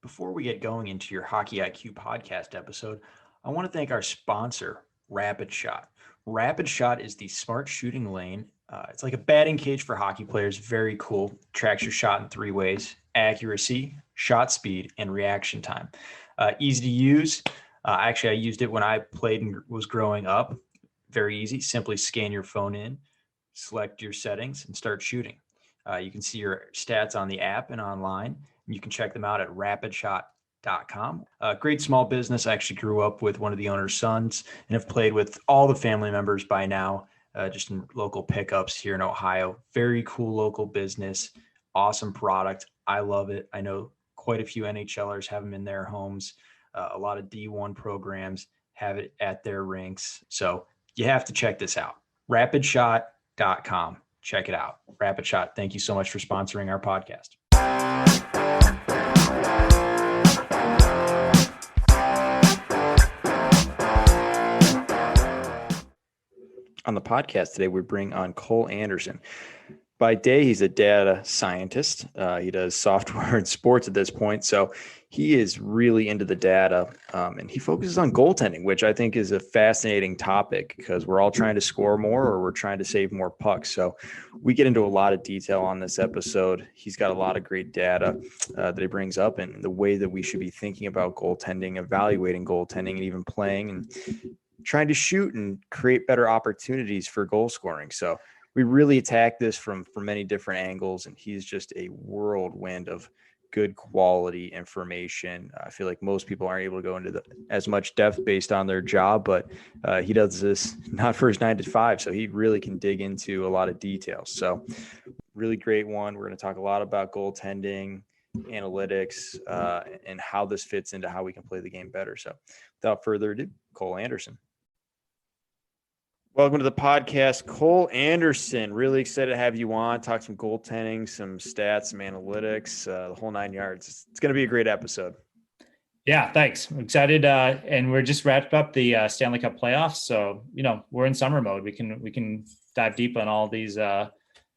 Before we get going into your Hockey IQ podcast episode, I want to thank our sponsor, Rapid Shot. Rapid Shot is the smart shooting lane. It's like a batting cage for hockey players. Very cool. Tracks your shot in three ways: accuracy, shot speed, and reaction time. Easy to use. Actually, I used it when I played and was growing up. Very easy. Simply scan your phone in, select your settings, and start shooting. You can see your stats on the app and online. You can check them out at rapidshot.com. Great small business. I actually grew up with one of the owner's sons and have played with all the family members by now, just in local pickups here in Ohio. Very cool local business. Awesome product. I love it. I know quite a few NHLers have them in their homes. A lot of D1 programs have it at their rinks. So you have to check this out. Rapidshot.com. Check it out. Rapid Shot, thank you so much for sponsoring our podcast. On the podcast today, we bring on Cole Anderson. By day, he's a data scientist. He does software and sports at this point. So he is really into the data, and he focuses on goaltending, which I think is a fascinating topic because we're all trying to score more or we're trying to save more pucks. So we get into a lot of detail on this episode. He's got a lot of great data that he brings up and the way that we should be thinking about goaltending, evaluating goaltending, and even playing and trying to shoot and create better opportunities for goal scoring. So we really attack this from many different angles, and he's just a whirlwind of good quality information. I feel like most people aren't able to go into as much depth based on their job, but he does this not for his 9 to 5, so he really can dig into a lot of details. So really great one. We're going to talk a lot about goaltending, analytics, and how this fits into how we can play the game better. So without further ado, Cole Anderson. Welcome to the podcast, Cole Anderson. Really excited to have you on, talk some goaltending, some stats, some analytics, the whole 9 yards. It's going to be a great episode. Yeah, thanks. I'm excited. And we're just wrapped up the Stanley Cup playoffs. So, we're in summer mode. We can dive deep on all these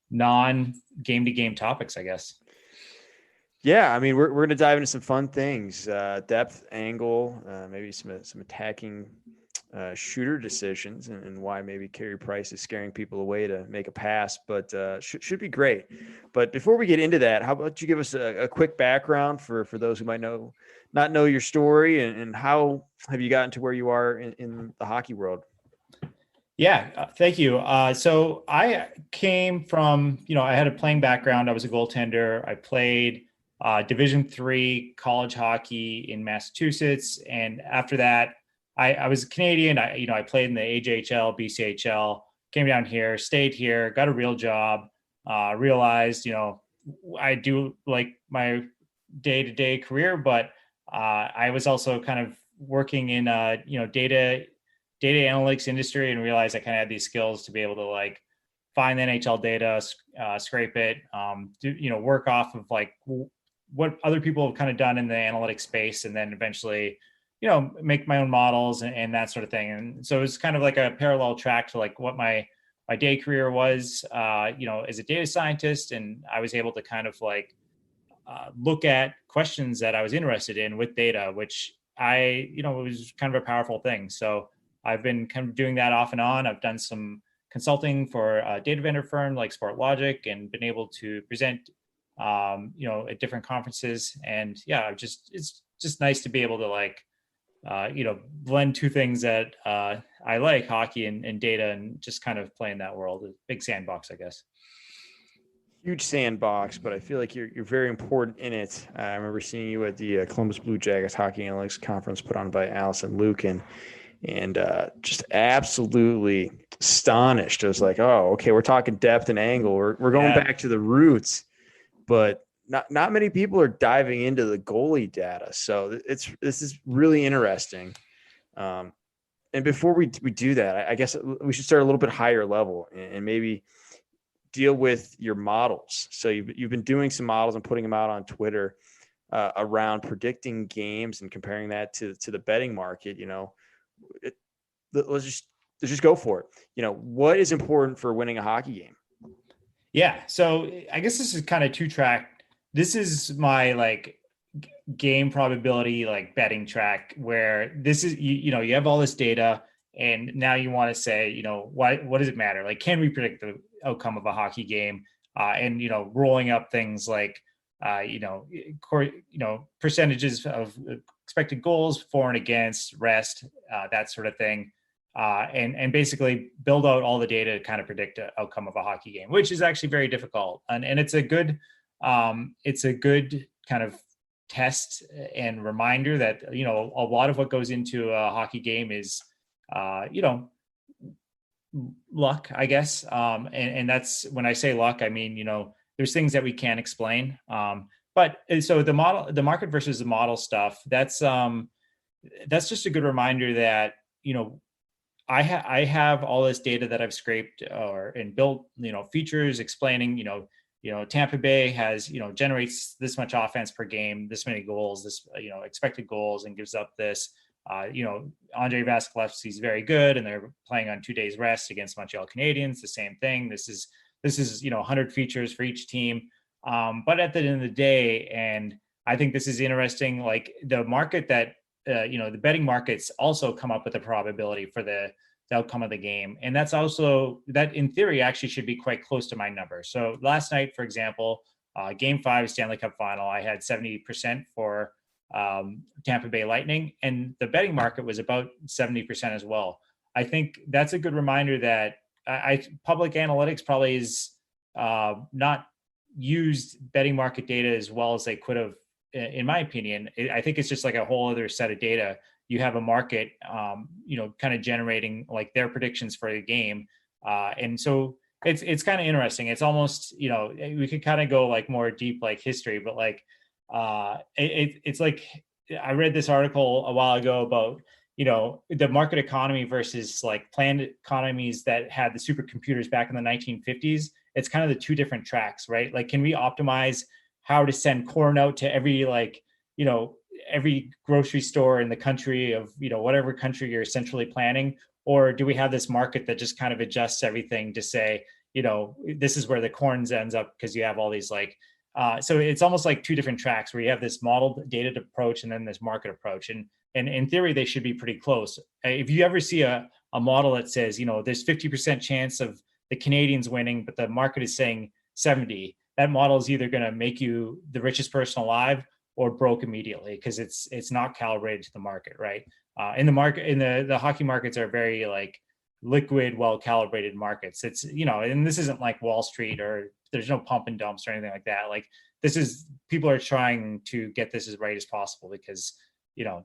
non-game to game topics, I guess. Yeah, I mean, we're going to dive into some fun things, depth, angle, maybe some attacking shooter decisions and why maybe Carey Price is scaring people away to make a pass, but should be great. But before we get into that, how about you give us a quick background for those who might not know your story and how have you gotten to where you are in the hockey world? Yeah, thank you. So I came from, I had a playing background. I was a goaltender. I played Division III college hockey in Massachusetts. And after that, I was Canadian. I played in the AJHL, BCHL, came down here, stayed here, got a real job, realized, I do like my day-to-day career, but I was also kind of working in, data analytics industry and realized I kind of had these skills to be able to find the NHL data, scrape it, work off of what other people have kind of done in the analytics space. And then eventually, make my own models and that sort of thing. And so it's kind of like a parallel track to what my day career was, as a data scientist. And I was able to kind of look at questions that I was interested in with data, which it was kind of a powerful thing. So I've been kind of doing that off and on. I've done some consulting for a data vendor firm like SportLogic and been able to present, at different conferences. And yeah, it's just nice to be able to blend two things that I like, hockey and data, and just kind of play in that world. A big sandbox, I guess. Huge sandbox, but I feel like you're very important in it. I remember seeing you at the Columbus Blue Jackets Hockey Analytics Conference put on by Allison Lukin, and just absolutely astonished. I was like, oh, okay, we're talking depth and angle. We're going back to the roots, but not many people are diving into the goalie data. So this is really interesting. And before we do that, I guess we should start a little bit higher level and maybe deal with your models. So you've been doing some models and putting them out on Twitter around predicting games and comparing that to the betting market. Let's just go for it. What is important for winning a hockey game? Yeah. So I guess this is kind of two-track. This is my game probability like betting track where this is you have all this data, and now you want to say, what does it matter? Like, can we predict the outcome of a hockey game? And rolling up things like percentages of expected goals, for and against, rest, that sort of thing. And basically build out all the data to kind of predict the outcome of a hockey game, which is actually very difficult. And it's a good kind of test and reminder that, a lot of what goes into a hockey game is, luck, I guess. And that's, when I say luck, I mean, there's things that we can't explain. But so the market versus the model stuff, that's just a good reminder that, I have all this data that I've scraped and built, features explaining, Tampa Bay has, generates this much offense per game, this many goals, this, expected goals, and gives up this. Andre Vasilevsky is very good, and they're playing on 2 days rest against Montreal Canadiens. The same thing. This is 100 features for each team. But at the end of the day, and I think this is interesting, like the market that the betting markets also come up with a probability for the outcome of the game. And that's also, that in theory actually should be quite close to my number. So last night, for example, game 5 Stanley Cup final, I had 70% for Tampa Bay Lightning, and the betting market was about 70% as well. I think that's a good reminder that public analytics probably is not used betting market data as well as they could have, in my opinion. I think it's just like a whole other set of data. You have a market, kind of generating like their predictions for the game. And so it's kind of interesting. It's almost, we could kind of go like more deep, like history, but like, it's like, I read this article a while ago about, the market economy versus like planned economies that had the supercomputers back in the 1950s. It's kind of the two different tracks, right? Like, can we optimize how to send corn out to every, like, every grocery store in the country of, whatever country you're essentially planning? Or do we have this market that just kind of adjusts everything to say, this is where the corn ends up, because you have all these like, so it's almost like two different tracks where you have this modeled data approach and then this market approach. And in theory, they should be pretty close. If you ever see a model that says, there's 50% chance of the Canadians winning, but the market is saying 70, that model is either going to make you the richest person alive or broke immediately, because it's not calibrated to the market, right? In the market, in the hockey markets are very like liquid, well calibrated markets. It's, and this isn't like Wall Street, or there's no pump and dumps or anything like that. Like, this is, people are trying to get this as right as possible, because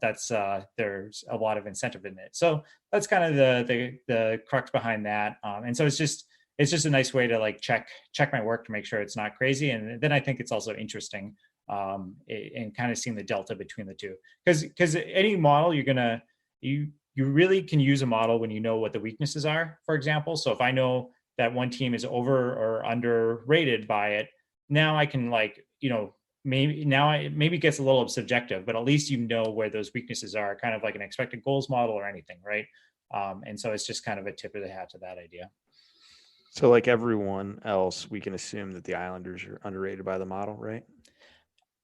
that's there's a lot of incentive in it. So that's kind of the crux behind that. And so it's just a nice way to like check my work to make sure it's not crazy. And then I think it's also interesting and kind of seeing the delta between the two, because any model you really can use a model when you know what the weaknesses are, for example. So if I know that one team is over or underrated by it, now I can like, maybe it gets a little subjective, but at least where those weaknesses are, kind of like an expected goals model or anything, right? And so it's just kind of a tip of the hat to that idea. So like everyone else, we can assume that the Islanders are underrated by the model, right?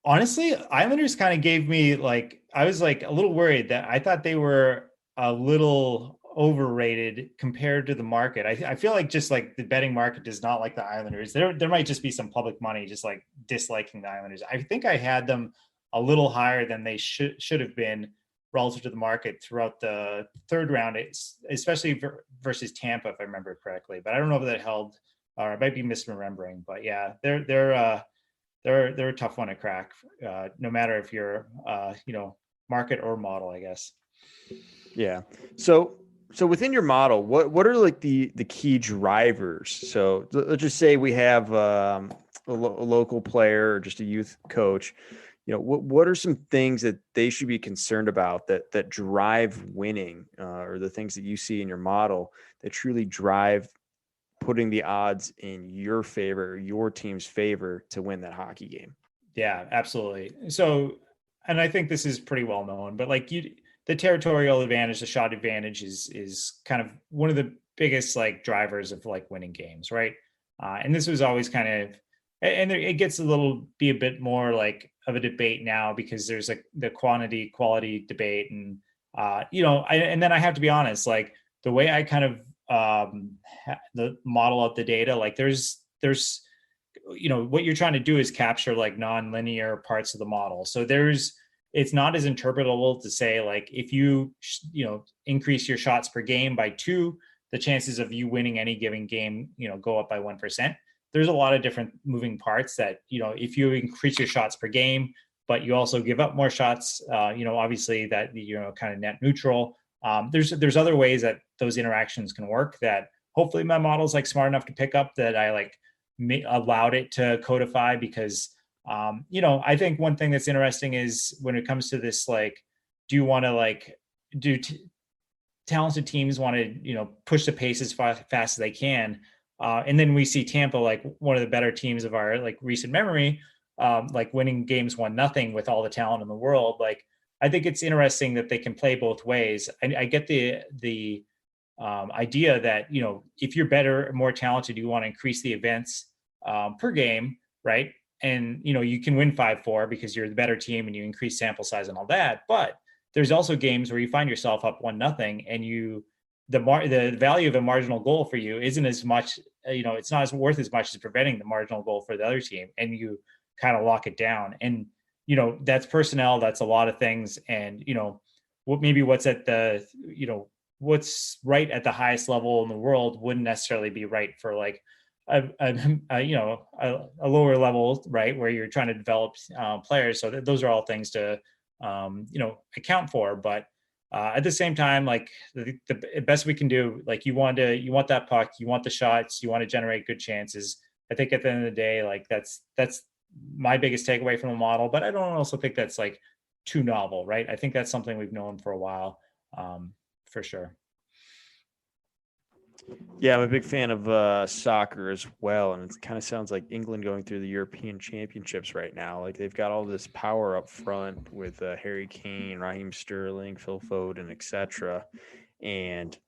Honestly, Islanders kind of gave me like, I was like a little worried that I thought they were a little overrated compared to the market. I feel like just like the betting market does not like the Islanders. There might just be some public money just like disliking the Islanders. I think I had them a little higher than they should have been relative to the market throughout the third round, especially versus Tampa, if I remember correctly. But I don't know if that held, or I might be misremembering. But yeah, they're a tough one to crack, no matter if you're market or model, I guess. Yeah. So within your model, what are like the key drivers? So let's just say we have a local player or just a youth coach. What are some things that they should be concerned about that drive winning, or the things that you see in your model that truly drive putting the odds in your favor, or your team's favor, to win that hockey game? Yeah, absolutely. So, and I think this is pretty well known, but like the territorial advantage, the shot advantage is kind of one of the biggest like drivers of like winning games, right? And this was always kind of And it gets be a bit more like of a debate now because there's like the quantity quality debate, and and then I have to be honest, like the way I kind of the model out the data, like there's what you're trying to do is capture like non-linear parts of the model. So it's not as interpretable to say like if you increase your shots per game by 2, the chances of you winning any given game go up by 1%. There's a lot of different moving parts that if you increase your shots per game but you also give up more shots, obviously that kind of net neutral. There's other ways that those interactions can work that hopefully my model's like smart enough to pick up, that I like allowed it to codify, because I think one thing that's interesting is when it comes to this, like, do you want to like do talented teams want to push the pace as fast as they can, and then we see Tampa, like one of the better teams of our like recent memory, like winning games 1-0 with all the talent in the world. Like I think it's interesting that they can play both ways. I get the idea that if you're better, more talented, you want to increase the events per game, right? And you can win 5-4 because you're the better team and you increase sample size and all that. But there's also games where you find yourself up 1-0 and the value of a marginal goal for you isn't as much. It's not as worth as much as preventing the marginal goal for the other team, and you kind of lock it down. And that's personnel, that's a lot of things, and what's at the what's right at the highest level in the world wouldn't necessarily be right for like a lower level, right, where you're trying to develop players. So those are all things to account for. But at the same time, like the best we can do, like you want that puck, you want the shots, you want to generate good chances. I think at the end of the day, like that's my biggest takeaway from the model. But I don't also think that's like too novel, right? I think that's something we've known for a while. For sure. Yeah, I'm a big fan of soccer as well, and it kind of sounds like England going through the European Championships right now. Like they've got all this power up front with Harry Kane, Raheem Sterling, Phil Foden, etc. And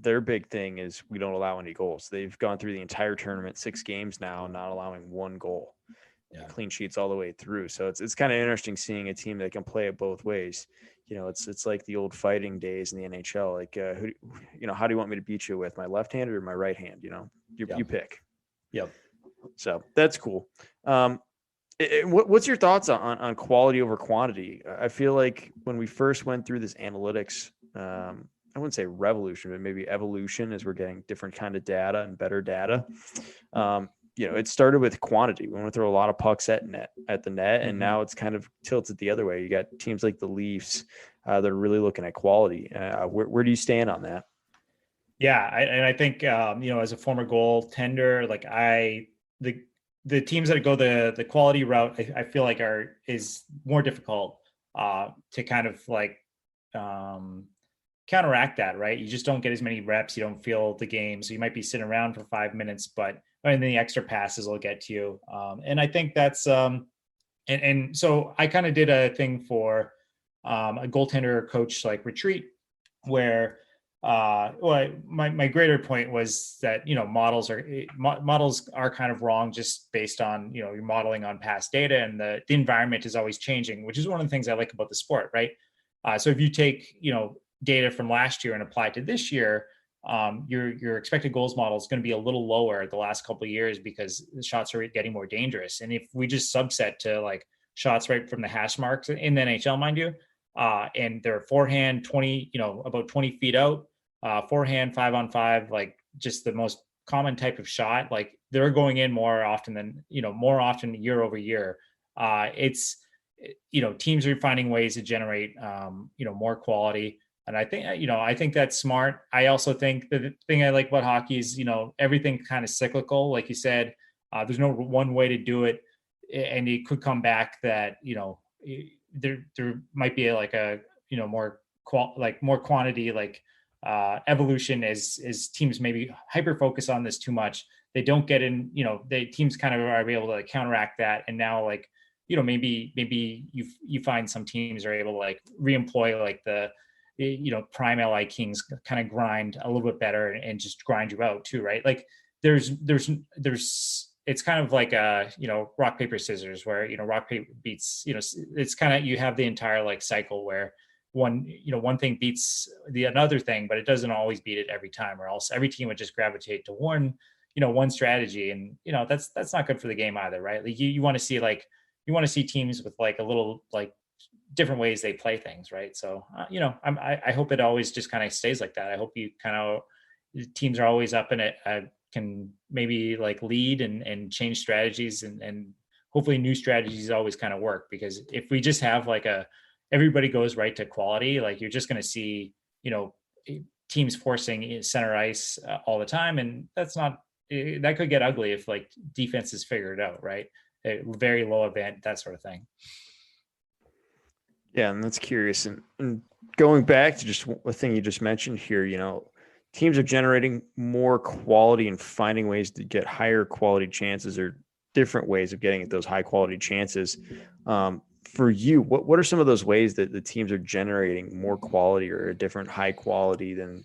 their big thing is we don't allow any goals. They've gone through the entire tournament, 6 games now, not allowing one goal. Yeah. Clean sheets all the way through. So it's kind of interesting seeing a team that can play it both ways. It's like the old fighting days in the NHL. Like, how do you want me to beat you with, my left hand or my right hand? You pick. Yep. So that's cool. What's your thoughts on quality over quantity? I feel like when we first went through this analytics, I wouldn't say revolution, but maybe evolution, as we're getting different kind of data and better data. It started with quantity. We want to throw a lot of pucks at the net, mm-hmm. And now it's kind of tilted the other way. You got teams like the Leafs that are really looking at quality. Where do you stand on that? Yeah, I think as a former goaltender, like the teams that go the quality route, I feel like is more difficult to kind of like counteract that, right? You just don't get as many reps. You don't feel the game. So you might be sitting around for 5 minutes, and then the extra passes will get to you. And I think that's, and so I kind of did a thing for a goaltender coach like retreat where, my greater point was that, models are kind of wrong just based on, you're modeling on past data, and the environment is always changing, which is one of the things I like about the sport, right? So if you take, data from last year and apply it to this year, your expected goals model is going to be a little lower the last couple of years because the shots are getting more dangerous. And if we just subset to like shots right from the hash marks in the NHL, mind you, and they're forehand 20, about 20 feet out, forehand 5-on-5, like just the most common type of shot, like they're going in more often year over year. It's, teams are finding ways to generate, more quality. And I think that's smart. I also think the thing I like about hockey is, everything kind of cyclical. Like you said, there's no one way to do it. And it could come back that, there might be like a, more quantity, like evolution as teams maybe hyper focus on this too much. They don't get in, the teams kind of are able to like counteract that. And now like, maybe you find some teams are able to like reemploy like the, prime LA Kings kind of grind a little bit better and just grind you out too, right? Like there's it's kind of like a, rock, paper, scissors, where, rock, paper beats, it's kind of, you have the entire like cycle where one thing beats the another thing, but it doesn't always beat it every time, or else every team would just gravitate to one strategy. And, that's not good for the game either, right? Like you want to see teams with like a little like different ways they play things, right? So, I hope it always just kind of stays like that. I hope teams are always up in it, can maybe like lead and change strategies, and hopefully new strategies always kind of work, because if we just have like everybody goes right to quality, like you're just going to see, teams forcing center ice all the time. And that could get ugly if like defenses figure it out, right? A very low event, that sort of thing. Yeah, and that's curious. And going back to just a thing you just mentioned here, teams are generating more quality and finding ways to get higher quality chances, or different ways of getting at those high quality chances. For you, what are some of those ways that the teams are generating more quality or a different high quality than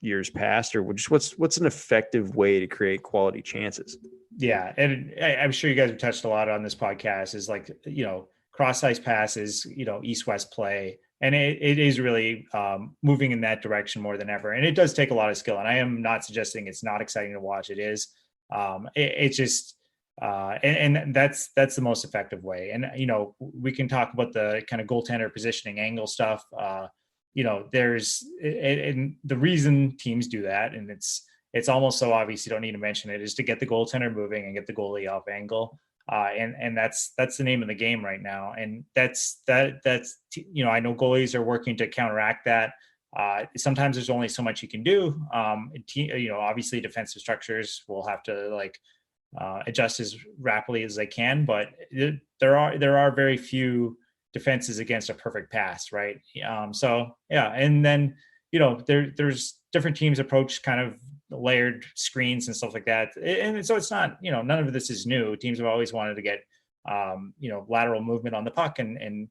years past, or just what's an effective way to create quality chances? Yeah, and I'm sure you guys have touched a lot on this podcast, is like, cross ice passes, east west play, and it is really moving in that direction more than ever. And it does take a lot of skill. And I am not suggesting it's not exciting to watch. It is. It's just and that's the most effective way. And we can talk about the kind of goaltender positioning angle stuff. There's and the reason teams do that, and it's almost so obvious you don't need to mention it, is to get the goaltender moving and get the goalie off angle. And that's the name of the game right now. And that's I know goalies are working to counteract that. Sometimes there's only so much you can do. Obviously defensive structures will have to adjust as rapidly as they can, but there are very few defenses against a perfect pass, right? So yeah, and then there's different teams approach kind of layered screens and stuff like that, and so it's not, none of this is new. Teams have always wanted to get lateral movement on the puck and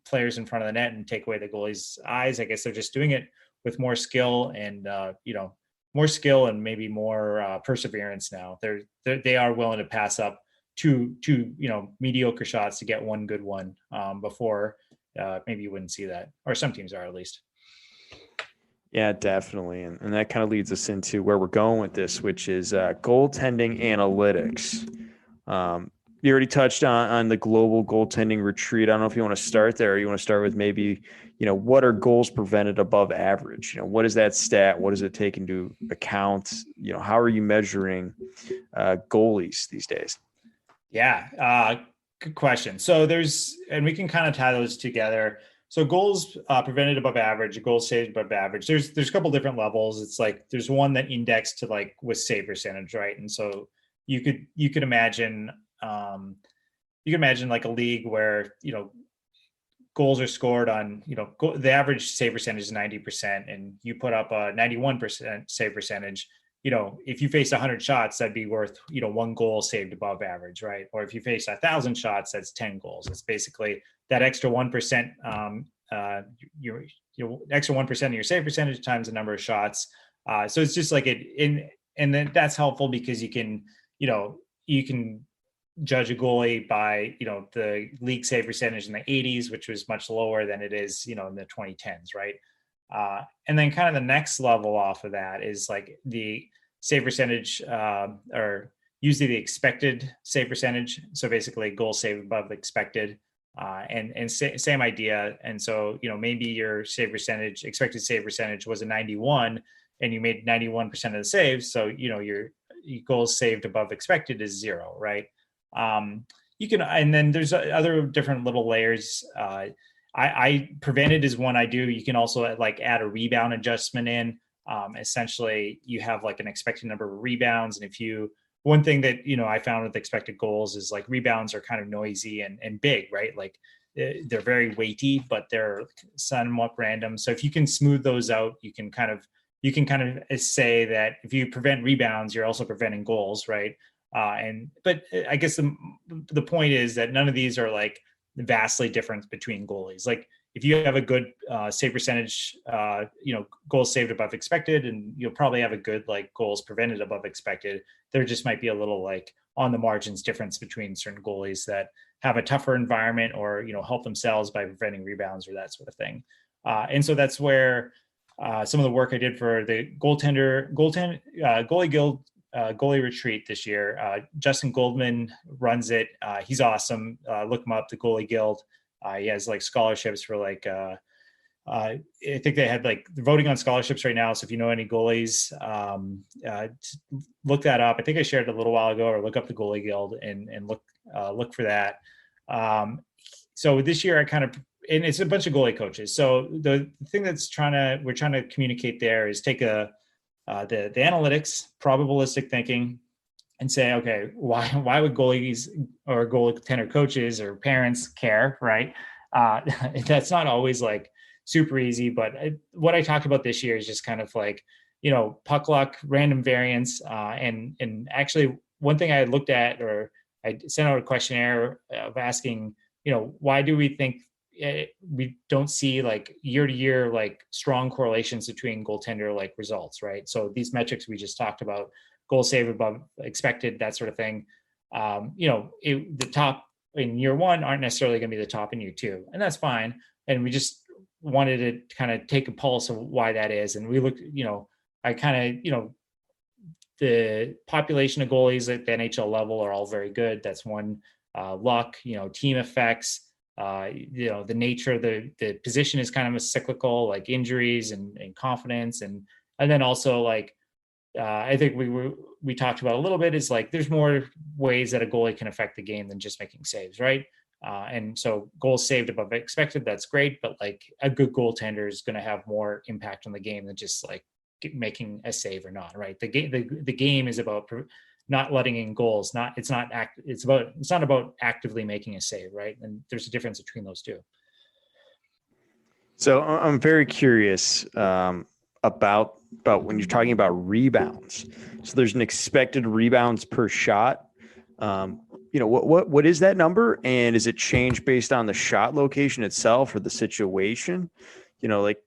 players in front of the net and take away the goalie's eyes. I guess they're just doing it with more skill and maybe more perseverance now. They are willing to pass up two mediocre shots to get one good one. Before maybe you wouldn't see that, or some teams are, at least. Yeah, definitely. And that kind of leads us into where we're going with this, which is goaltending analytics. You already touched on the global goaltending retreat. I don't know if you want to start there, or you want to start with maybe, what are goals prevented above average? What is that stat? What does it take into account? How are you measuring goalies these days? Yeah, good question. So and we can kind of tie those together. So goals prevented above average, goals saved above average. There's a couple different levels. It's like there's one that indexed to like with save percentage, right? And so you could imagine like a league where goals are scored on the average save percentage is 90%, and you put up a 91% save percentage. If you face 100 shots, that'd be worth one goal saved above average, right? Or if you face 1,000 shots, that's 10 goals. It's basically that extra 1%, your extra 1% of your save percentage times the number of shots. So it's just like and then that's helpful because you can judge a goalie by the league save percentage in the 80s, which was much lower than it is in the 2010s, right? And then kind of the next level off of that is like the save percentage, or usually the expected save percentage. So basically goal saved above expected, and same idea. And so, maybe your expected save percentage was a 91 and you made 91% of the saves. So, your goals saved above expected is 0, right? And then there's other different little layers. I prevented is one I do. You can also add a rebound adjustment in. Essentially you have like an expected number of rebounds. And one thing that, I found with expected goals is like rebounds are kind of noisy and big, right? Like they're very weighty, but they're somewhat random. So if you can smooth those out, you can kind of say that if you prevent rebounds, you're also preventing goals, right? But I guess the point is that none of these are like vastly different between goalies. Like if you have a good save percentage, goals saved above expected, and you'll probably have a good like goals prevented above expected. There just might be a little like on the margins difference between certain goalies that have a tougher environment or, help themselves by preventing rebounds or that sort of thing. And so that's where some of the work I did for the goalie guild goalie retreat this year. Justin Goldman runs it. He's awesome. Look him up, the Goalie Guild. He has like scholarships for like, I think they had like they're voting on scholarships right now. So if you know any goalies, look that up. I think I shared it a little while ago, or look up the Goalie Guild and look for that. So this year and it's a bunch of goalie coaches. So the thing we're trying to communicate there is take the analytics, probabilistic thinking, and say, okay, why would goalies or goaltender coaches or parents care, right? That's not always like super easy, but what I talked about this year is just kind of like, puck luck, random variance, and actually one thing I looked at, or I sent out a questionnaire of asking, why do we think we don't see like year to year like strong correlations between goaltender like results, right? So these metrics we just talked about, goal save above expected, that sort of thing. The top in year one aren't necessarily going to be the top in year two, and that's fine. And we just wanted to kind of take a pulse of why that is. And we looked, the population of goalies at the NHL level are all very good. That's one. Luck, team effects, the nature of the position is kind of a cyclical, like injuries and confidence. And then also like, I think we talked about a little bit is like, there's more ways that a goalie can affect the game than just making saves. Right. And so goals saved above expected, that's great. But like a good goaltender is going to have more impact on the game than just like making a save or not. Right. The game is about not letting in goals. It's not about actively making a save, right? And there's a difference between those two. So I'm very curious about when you're talking about rebounds. So there's an expected rebounds per shot. What is that number, and is it changed based on the shot location itself or the situation? Like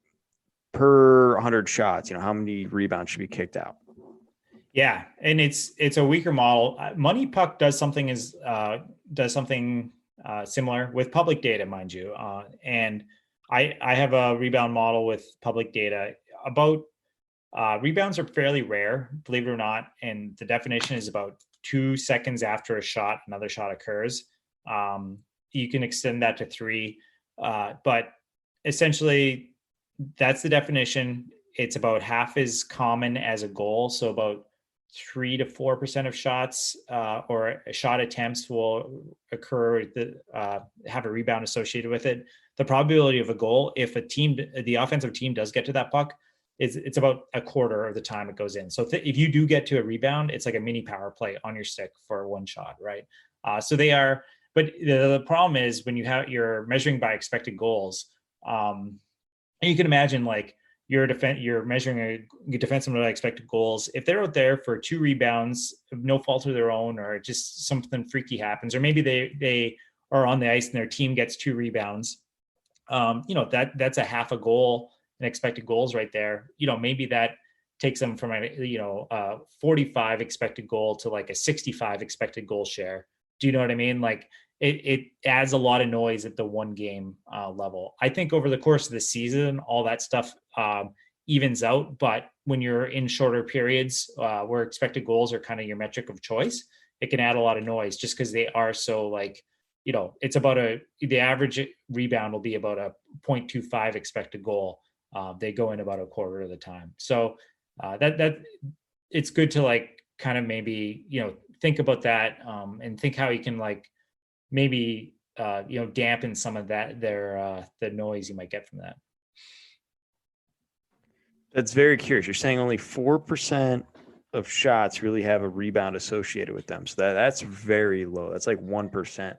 per 100 shots, how many rebounds should be kicked out? Yeah, and it's a weaker model. Money Puck does something similar with public data, mind you. And I have a rebound model with public data. About rebounds are fairly rare, believe it or not, and the definition is about 2 seconds after a shot, another shot occurs. You can extend that to 3, but essentially that's the definition. It's about half as common as a goal, so about 3 to 4% of shots or shot attempts will occur that have a rebound associated with it. The probability of a goal, if the offensive team does get to that puck, it's about a quarter of the time it goes in. So if you do get to a rebound, it's like a mini power play on your stick for one shot, right? So they are, but the problem is when you're measuring by expected goals, and you can imagine like you're measuring a defenseman by expected goals. If they're out there for 2 rebounds, no fault of their own, or just something freaky happens, or maybe they are on the ice and their team gets 2 rebounds, that's a half a goal in expected goals right there. Maybe that takes them from a 45 expected goal to like a 65 expected goal share. Do you know what I mean? Like it adds a lot of noise at the one game level. I think over the course of the season, all that stuff evens out. But when you're in shorter periods where expected goals are kind of your metric of choice, it can add a lot of noise just because they are so like, it's about the average rebound will be about a 0.25 expected goal. They go in about a quarter of the time. So that it's good to like kind of maybe, think about that and think how you can like maybe, dampen some of that, the noise you might get from that. That's very curious. You're saying only 4% of shots really have a rebound associated with them. So that's very low. That's like 1%.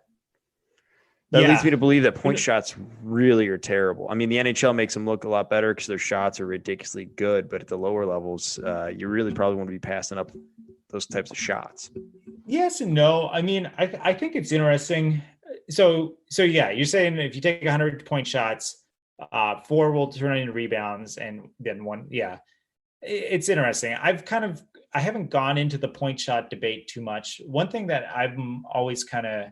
That leads me to believe that point shots really are terrible. I mean, the NHL makes them look a lot better because their shots are ridiculously good, but at the lower levels, you really probably want to be passing up those types of shots. Yes and no. I mean, I think it's interesting. So yeah, you're saying if you take 100 point shots, 4 will turn into rebounds, and then 1. Yeah, it's interesting. I haven't gone into the point shot debate too much. One thing that I'm always kind of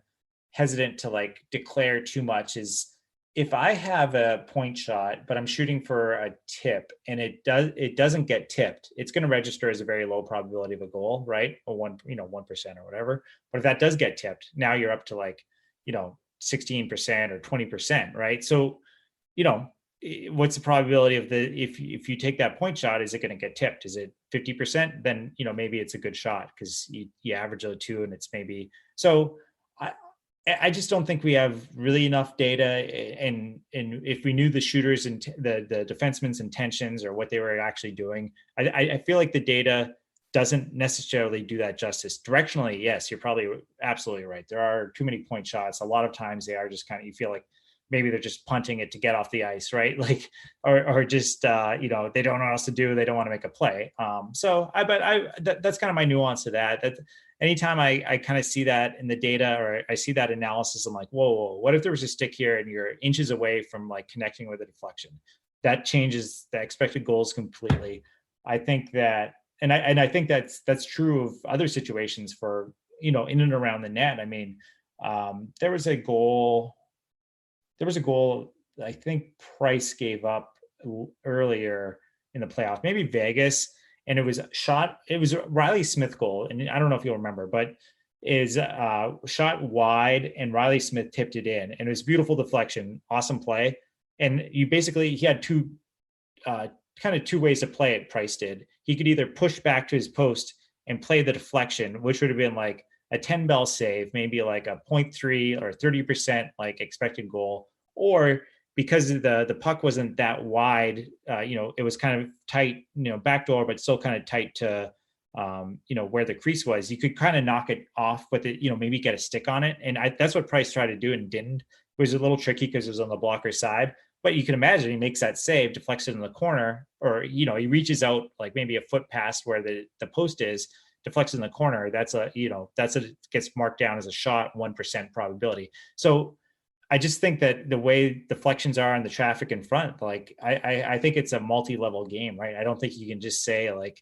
hesitant to like declare too much is if I have a point shot, but I'm shooting for a tip and it doesn't get tipped, it's going to register as a very low probability of a goal, right? Or 1% or whatever. But if that does get tipped, now you're up to like, 16% or 20%, right? So, you know, what's the probability of if you take that point shot, is it going to get tipped? Is it 50%? Then maybe it's a good shot because you average the two and it's maybe so. I just don't think we have really enough data, and if we knew the shooters and the defensemen's intentions or what they were actually doing, I feel like the data doesn't necessarily do that justice. Directionally, yes, you're probably absolutely right. There are too many point shots. A lot of times they are just kind of, you feel like maybe they're just punting it to get off the ice, right? Like, or just they don't know what else to do. They don't want to make a play. That's kind of my nuance to that. That anytime I kind of see that in the data or I see that analysis, I'm like, whoa, what if there was a stick here and you're inches away from like connecting with a deflection? That changes the expected goals completely. I think that, and I think that's true of other situations for in and around the net. I mean, there was a goal I think Price gave up earlier in the playoff, maybe Vegas, and it was a Riley Smith goal, and I don't know if you'll remember, but is shot wide and Riley Smith tipped it in, and it was beautiful deflection, awesome play. And he had kind of two ways to play it. Price did. He could either push back to his post and play the deflection, which would have been like a 10 bell save, maybe like a 0.3 or 30% like expected goal, or because the puck wasn't that wide, it was kind of tight, backdoor, but still kind of tight to, where the crease was. You could kind of knock it off with it, maybe get a stick on it. And that's what Price tried to do and didn't. It was a little tricky because it was on the blocker side. But you can imagine he makes that save, deflects it in the corner, or he reaches out like maybe a foot past where the post is, deflects in the corner. Gets marked down as a shot, 1% probability. So I just think that the way deflections are and the traffic in front, like I think it's a multi-level game, right? I don't think you can just say like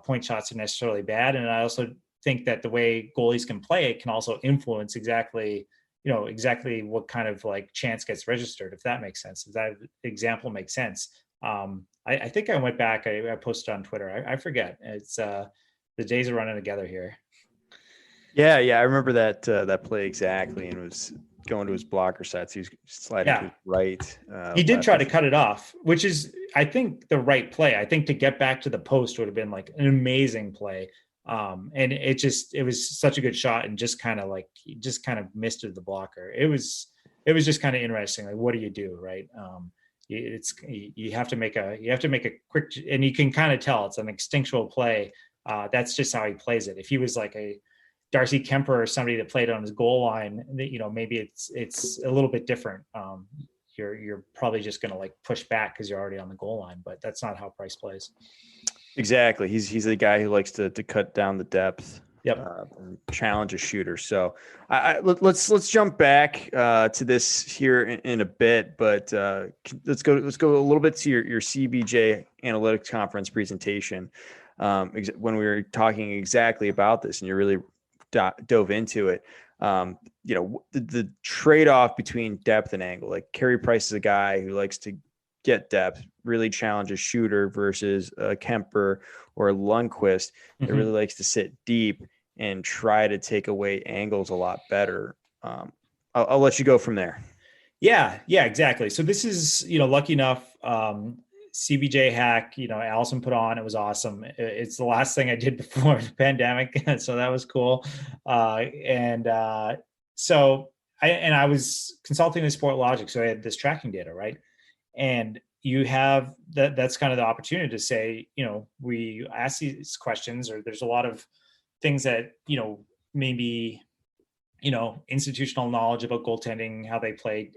point shots are necessarily bad, and I also think that the way goalies can play it can also influence exactly what kind of like chance gets registered, if that makes sense. If that example makes sense. I think I went back, I posted on Twitter. I forget. It's the days are running together here. Yeah. I remember that play exactly, and it was going to his blocker sets. He was sliding to his right. He did try to cut it off, which is, I think, the right play. I think to get back to the post would have been like an amazing play. And it was such a good shot, and just kind of missed the blocker. It was just kind of interesting. Like, what do you do? Right. You have to make a quick, and you can kind of tell it's an instinctual play. That's just how he plays it. If he was like a Darcy Kemper or somebody that played on his goal line, maybe it's a little bit different. You're probably just going to like push back because you're already on the goal line, but that's not how Price plays. Exactly. He's a guy who likes to cut down the depth. Yep. And challenge a shooter. So let's jump back to this here in a bit, but let's go a little bit to your CBJ Analytics Conference presentation when we were talking exactly about this, and you really dove into it. The trade-off between depth and angle. Like Carey Price is a guy who likes to get depth, really challenge a shooter, versus Kemper or Lundqvist that really likes to sit deep and try to take away angles a lot better. I'll let you go from there. Yeah, exactly. So this is, lucky enough, CBJ hack, Allison put on, it was awesome. It's the last thing I did before the pandemic. So that was cool. So I was consulting with Sport Logic. So I had this tracking data, right? And you have that's kind of the opportunity to say, we ask these questions, or there's a lot of things that, maybe, institutional knowledge about goaltending, how they play,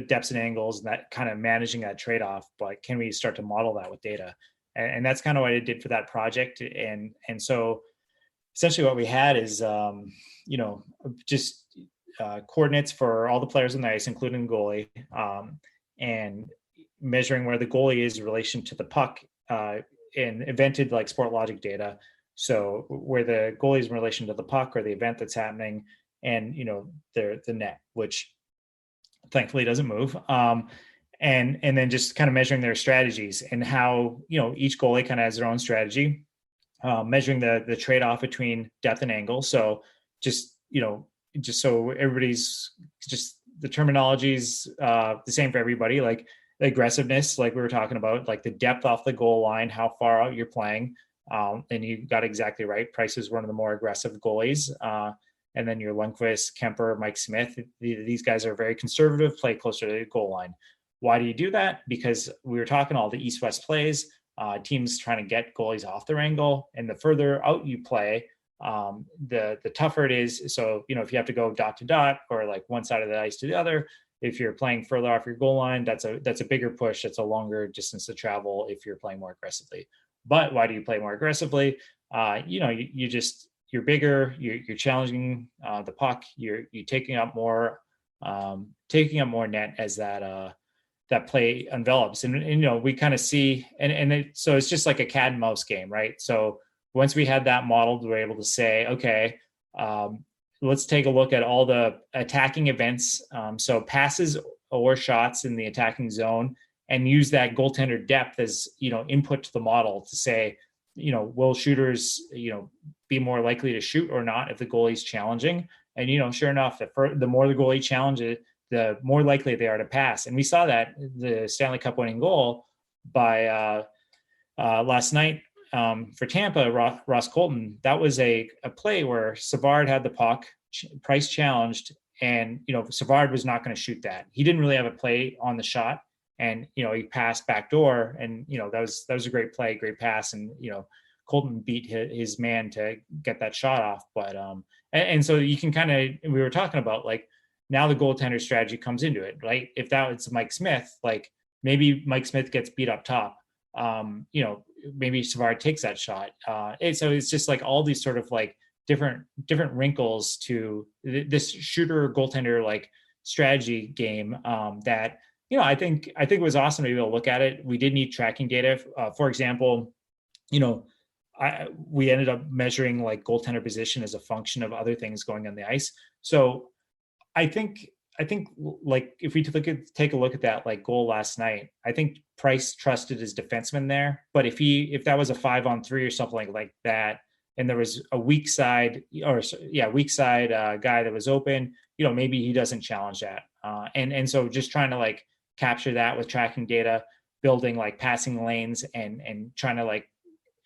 depths and angles, and that kind of managing that trade-off. But can we start to model that with data? And that's kind of what I did for that project. And so essentially what we had is, just coordinates for all the players on the ice, including the goalie. and measuring where the goalie is in relation to the puck, and invented like sport logic data. So where the goalie is in relation to the puck or the event that's happening, and the net, which thankfully doesn't move. And then just kind of measuring their strategies and how each goalie kind of has their own strategy. Measuring the trade-off between depth and angle. So just just so everybody's just the terminology's the same for everybody. Like aggressiveness, like we were talking about, like the depth off the goal line, how far out you're playing. And you got exactly right. Price is one of the more aggressive goalies. And then your Lundqvist, Kemper, Mike Smith, these guys are very conservative, play closer to the goal line. Why do you do that? Because we were talking all the east-west plays, teams trying to get goalies off their angle, and the further out you play, the tougher it is. So, if you have to go dot to dot or like one side of the ice to the other, if you're playing further off your goal line, that's a bigger push. That's a longer distance to travel if you're playing more aggressively. But why do you play more aggressively? You're bigger, you're challenging the puck, you're taking up more net as that play envelops. And we kind of see, so it's just like a cat and mouse game, right? So once we had that modeled, we were able to say, okay, let's take a look at all the attacking events. So passes or shots in the attacking zone, and use that goaltender depth as, input to the model to say, will shooters, be more likely to shoot or not if the goalie's challenging? And, sure enough, the more the goalie challenges, the more likely they are to pass. And we saw that the Stanley Cup winning goal by last night for Tampa, Ross Colton, that was a play where Savard had the puck, Price challenged, and, Savard was not going to shoot that. He didn't really have a play on the shot. And, he passed backdoor, and, that was a great play, great pass. And, Colton beat his man to get that shot off. But, and so you can we were talking about, like, now the goaltender strategy comes into it, right? If that was Mike Smith, like maybe Mike Smith gets beat up top, maybe Savard takes that shot. And so it's just like all these sort of like different wrinkles to this shooter goaltender like strategy game that, I think it was awesome to be able to look at it. We did need tracking data. For example, we ended up measuring like goaltender position as a function of other things going on the ice. So I think like if we take a look at that like goal last night, I think Price trusted his defenseman there. But if that was a 5-on-3 or something like that, and there was a weak side guy that was open, maybe he doesn't challenge that. And so just trying to like capture that with tracking data, building like passing lanes and trying to like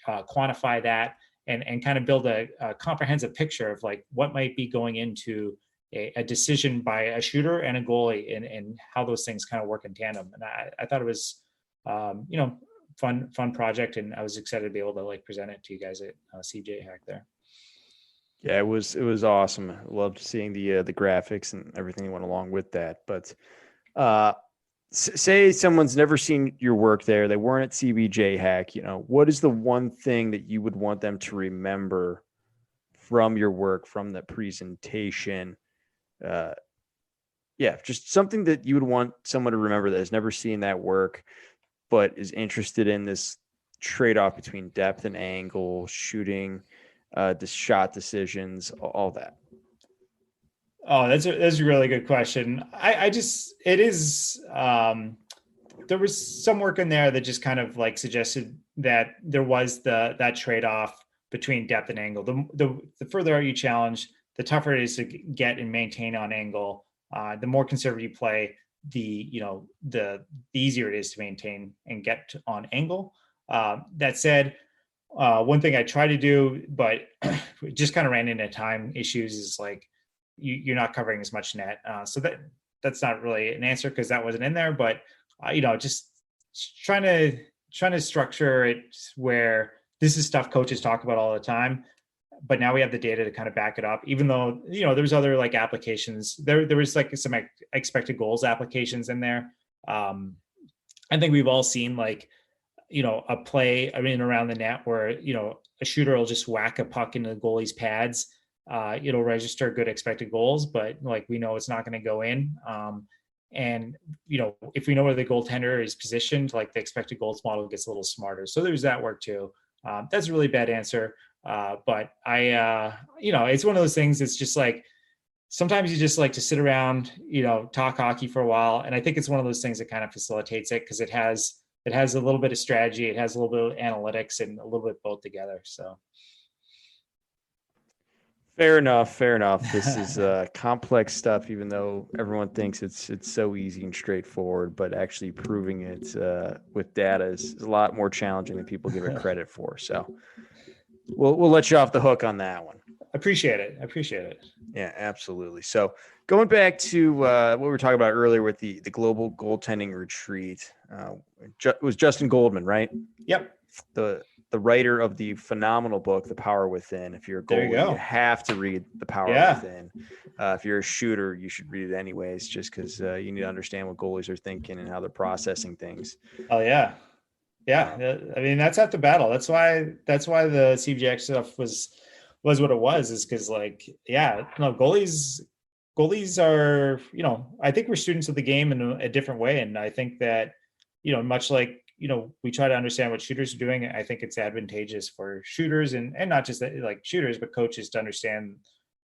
quantify that and kind of build a comprehensive picture of like what might be going into a decision by a shooter and a goalie and how those things kind of work in tandem. And I thought it was, fun project. And I was excited to be able to like present it to you guys at CJ Hack there. Yeah, it was awesome. I loved seeing the graphics and everything that went along with that. But say someone's never seen your work there, they weren't at CBJ Hack, what is the one thing that you would want them to remember from your work, from the presentation? Just something that you would want someone to remember that has never seen that work, but is interested in this trade-off between depth and angle, shooting, the shot decisions, all that. Oh, that's a really good question. It is, there was some work in there that just kind of like suggested that there was that trade-off between depth and angle. The further out you challenge, the tougher it is to get and maintain on angle. The more conservative you play, the easier it is to maintain and get on angle. That said, one thing I try to do, but just kind of ran into time issues, is like you're not covering as much net. So that's not really an answer because that wasn't in there. But just trying to structure it where this is stuff coaches talk about all the time, but now we have the data to kind of back it up, even though, there's other like applications there was like some expected goals applications in there. I think we've all seen like, a play, around the net where, a shooter will just whack a puck into the goalie's pads. It'll register good expected goals, but like, we know it's not going to go in. And, if we know where the goaltender is positioned, like the expected goals model gets a little smarter. So there's that work too. That's a really bad answer. But it's one of those things. It's just like, sometimes you just like to sit around, talk hockey for a while. And I think it's one of those things that kind of facilitates it, because it has a little bit of strategy. It has a little bit of analytics and a little bit both together. So. Fair enough. Fair enough. This is complex stuff, even though everyone thinks it's so easy and straightforward. But actually proving it with data is a lot more challenging than people give it credit for. So we'll let you off the hook on that one. Appreciate it. Yeah, absolutely. So going back to what we were talking about earlier with the global goaltending retreat, it was Justin Goldman, right? Yep. The writer of the phenomenal book, The Power Within. If you're a goalie, you have to read The Power Within. If you're a shooter, you should read it anyways, just because you need to understand what goalies are thinking and how they're processing things. Oh yeah. Yeah. I mean, that's half the battle. That's why the CBX stuff was what it was, is because goalies are, I think we're students of the game in a different way. And I think that, much like, we try to understand what shooters are doing, I think it's advantageous for shooters and not just like shooters, but coaches to understand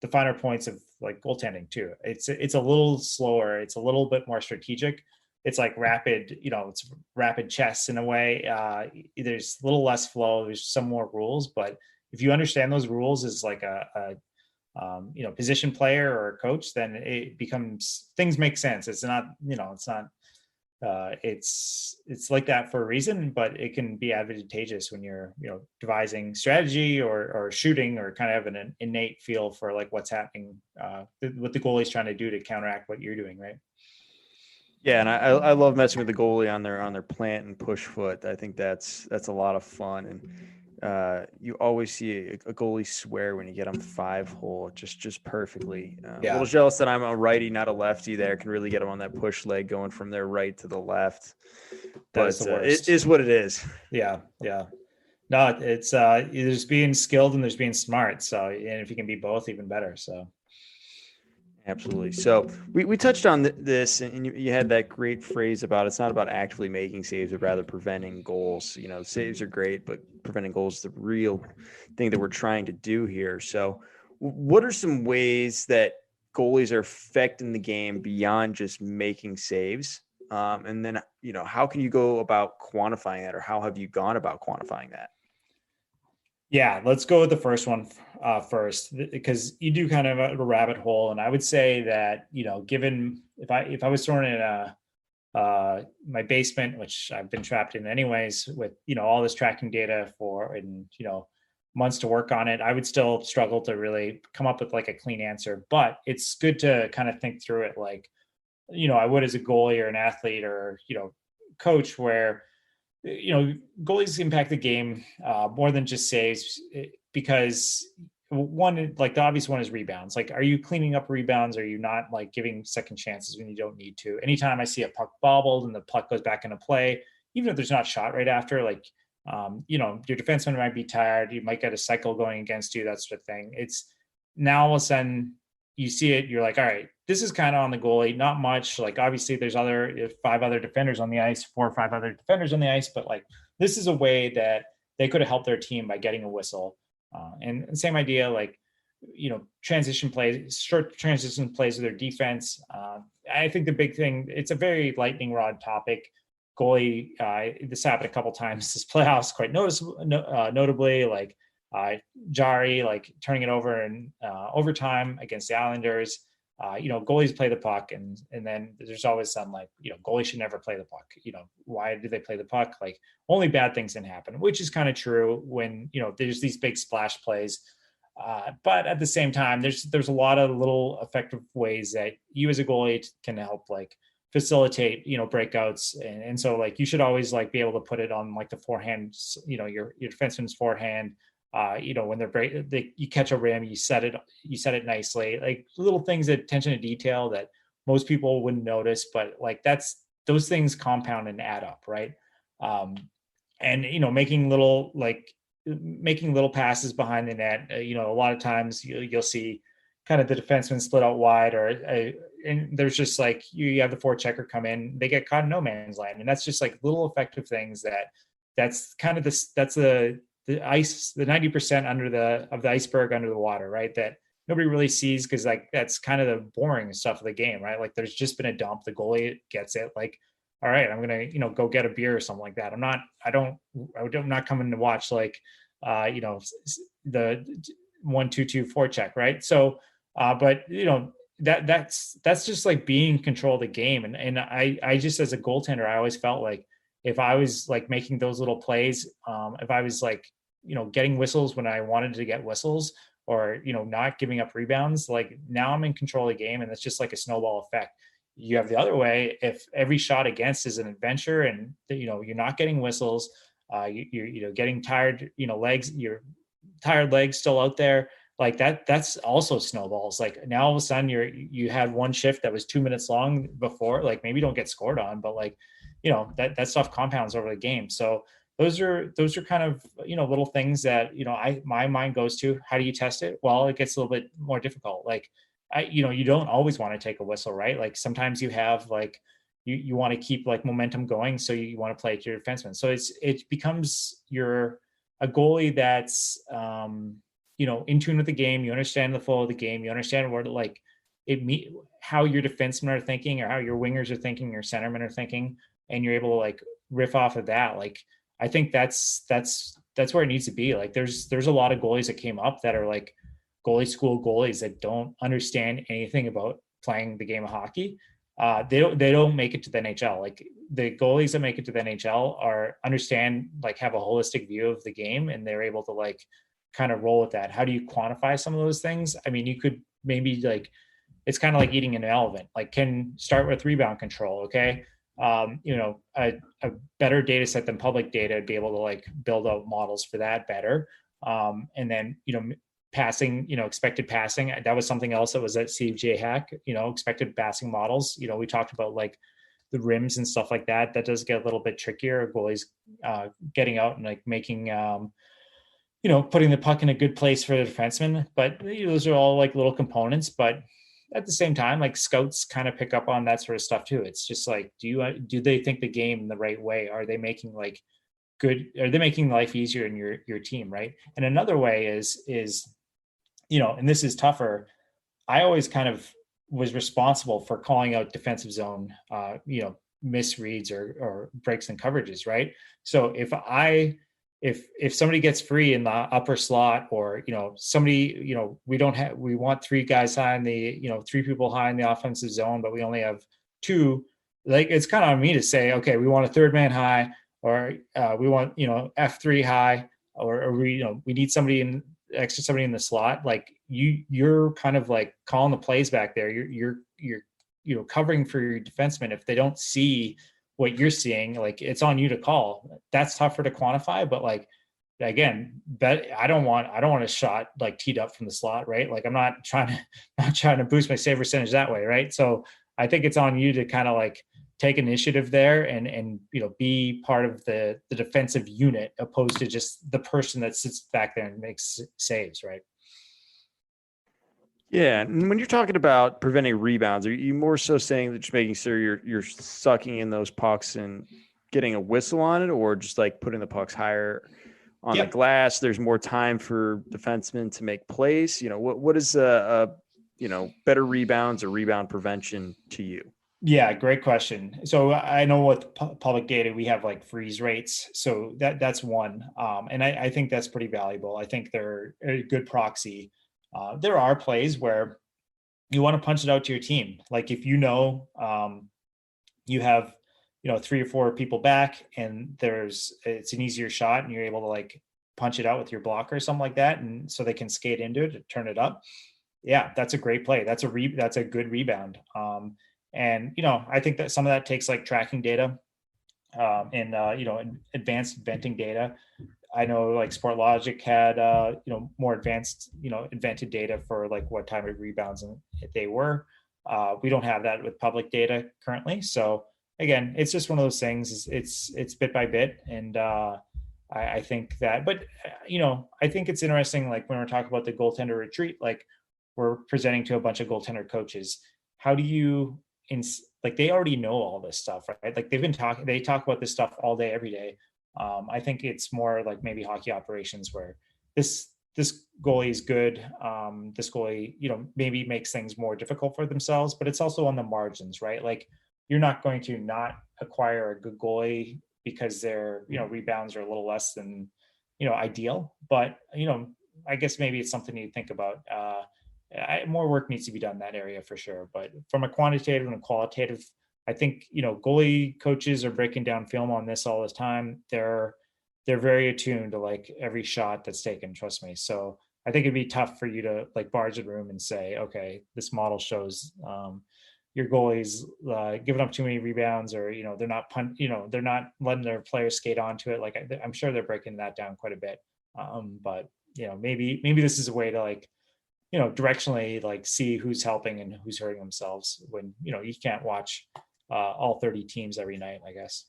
the finer points of like goaltending too. It's a little slower. It's a little bit more strategic. It's like rapid, it's rapid chess in a way. There's a little less flow. There's some more rules, but if you understand those rules as like a position player or a coach, then it becomes, things make sense. It's not, it's like that for a reason, but it can be advantageous when you're, devising strategy or shooting, or kind of have an innate feel for like what's happening, what the goalie's trying to do to counteract what you're doing. Right. Yeah, and I love messing with the goalie on their plant and push foot. I think that's a lot of fun, and you always see a goalie swear when you get them 5-hole just perfectly. A little jealous that I'm a righty, not a lefty. There can really get them on that push leg going from their right to the left. But it is what it is. Yeah. No, it's there's being skilled and there's being smart. So, and if you can be both, even better. So. Absolutely. So we touched on this, and you had that great phrase about it's not about actively making saves, but rather preventing goals. Saves are great, but preventing goals is the real thing that we're trying to do here. So what are some ways that goalies are affecting the game beyond just making saves? And then, how can you go about quantifying that, or how have you gone about quantifying that? Yeah, let's go with the first one first, because you do kind of a rabbit hole. And I would say that, given if I was thrown in my basement, which I've been trapped in anyways, with, all this tracking data and months to work on it, I would still struggle to really come up with like a clean answer. But it's good to kind of think through it like, I would as a goalie or an athlete or, coach, where goalies impact the game more than just saves, because one, like the obvious one is rebounds. Like, are you cleaning up rebounds? Are you not like giving second chances when you don't need to? Anytime I see a puck bobbled and the puck goes back into play, even if there's not shot right after, like, your defenseman might be tired. You might get a cycle going against you, that sort of thing. It's now all of a sudden you see it, you're like, all right, this is kind of on the goalie, not much. Like, obviously there's 5 other defenders on the ice, 4 or 5 other defenders on the ice, but like, this is a way that they could have helped their team by getting a whistle. And same idea, like, transition plays, short transition plays with their defense. I think the big thing, it's a very lightning rod topic. Goalie, this happened a couple times this playoffs, quite notably, like Jari, like turning it over in overtime against the Islanders. Goalies play the puck, and then there's always some like, goalies should never play the puck. Why do they play the puck? Like, only bad things can happen, which is kind of true when, there's these big splash plays. But at the same time, there's a lot of little effective ways that you as a goalie can help like facilitate, breakouts. And so like, you should always like be able to put it on like the forehand, your defenseman's forehand. When you catch a rim, you set it nicely, like little things, that attention to detail that most people wouldn't notice, but like those things compound and add up. Right. And, making little passes behind the net, a lot of times you'll see, kind of the defenseman split out wide, and there's just like you have the forechecker come in, they get caught in no man's land, and that's just like little effective things that's kind of this that's the ice, the 90% under the iceberg under the water, right? That nobody really sees because like that's kind of the boring stuff of the game, right? Like there's just been a dump, the goalie gets it, like all right, I'm gonna go get a beer or something like that. I'm not coming to watch like the 1-2-2 forecheck, right? So but that's just like being in control of the game. And I just, as a goaltender, I always felt like if I was like making those little plays, if I was like, getting whistles when I wanted to get whistles, or, not giving up rebounds, like now I'm in control of the game, and it's just like a snowball effect. You have the other way, if every shot against is an adventure and, you're not getting whistles, you're getting tired, legs, your tired legs still out there, like that's also snowballs. Like now all of a sudden you had one shift that was 2 minutes long before, like maybe don't get scored on, but like, that stuff compounds over the game. So those are kind of, little things that, my mind goes to. How do you test it? Well, it gets a little bit more difficult. Like you don't always want to take a whistle, right? Like sometimes you have like, you want to keep like momentum going. So you want to play to your defenseman. So it becomes a goalie that's, in tune with the game. You understand the flow of the game. You understand what like how your defensemen are thinking, or how your wingers are thinking, your centermen are thinking, and you're able to like riff off of that. Like I think that's where it needs to be. Like there's a lot of goalies that came up that are like goalie school goalies that don't understand anything about playing the game of hockey. They don't make it to the NHL. Like the goalies that make it to the NHL have a holistic view of the game, and they're able to like kind of roll with that. How do you quantify some of those things? I mean, you could maybe like, it's kind of like eating an elephant, like can start with rebound control. Okay. A better data set than public data to be able to like build out models for that better. And then, passing, expected passing. That was something else that was at CFJ Hack, expected passing models. We talked about like the rims and stuff like that. That does get a little bit trickier. Goalies getting out and like making, putting the puck in a good place for the defenseman. But those are all like little components. But at the same time, like scouts kind of pick up on that sort of stuff too. It's just like, do they think the game the right way? Are they making like are they making life easier in your team, right? And another way is and this is tougher. I always kind of was responsible for calling out defensive zone, misreads or breaks and coverages, right? So if somebody gets free in the upper slot, or somebody, we want three guys high in the, three people high in the offensive zone, but we only have two. Like it's kind of on me to say, okay, we want a third man high, or we want F3 high, or we need somebody in the slot. Like you're kind of like calling the plays back there. You're covering for your defensemen. If they don't see what you're seeing, like it's on you to call. That's tougher to quantify, but like again, I don't want a shot like teed up from the slot, right? Like I'm not trying to boost my save percentage that way, right? So I think it's on you to kind of like take initiative there and be part of the defensive unit, opposed to just the person that sits back there and makes saves, right? Yeah, and when you're talking about preventing rebounds, are you more so saying that just making sure you're sucking in those pucks and getting a whistle on it, or just like putting the pucks higher on the glass? There's more time for defensemen to make plays. What is better rebounds or rebound prevention to you? Yeah, great question. So I know with public data, we have like freeze rates. So that's one. And I think that's pretty valuable. I think they're a good proxy. There are plays where you want to punch it out to your team. Like if you have, three or four people back, and it's an easier shot, and you're able to like punch it out with your blocker or something like that. And so they can skate into it and turn it up. Yeah, that's a great play. That's a good rebound. And I think that some of that takes like tracking data, and advanced venting data. I know like Sportlogic had more advanced invented data for like what time of rebounds and they were. We don't have that with public data currently. So again, it's just one of those things. It's bit by bit, and I think that. But I think it's interesting. Like when we're talking about the goaltender retreat, like we're presenting to a bunch of goaltender coaches. How do you like, they already know all this stuff, right? Like they talk about this stuff all day, every day. I think it's more like maybe hockey operations where this goalie is good. This goalie, maybe makes things more difficult for themselves, but it's also on the margins, right? Like, you're not going to not acquire a good goalie because their, rebounds are a little less than, ideal. But, I guess maybe it's something you think about. More work needs to be done in that area for sure. But from a quantitative and a qualitative, I think, goalie coaches are breaking down film on this all the time. They're very attuned to like every shot that's taken, trust me. So I think it'd be tough for you to like barge the room and say, okay, this model shows your goalies giving up too many rebounds, or they're not letting their players skate onto it. Like, I'm sure they're breaking that down quite a bit. But maybe this is a way to like, directionally like see who's helping and who's hurting themselves when you can't watch all 30 teams every night, I guess.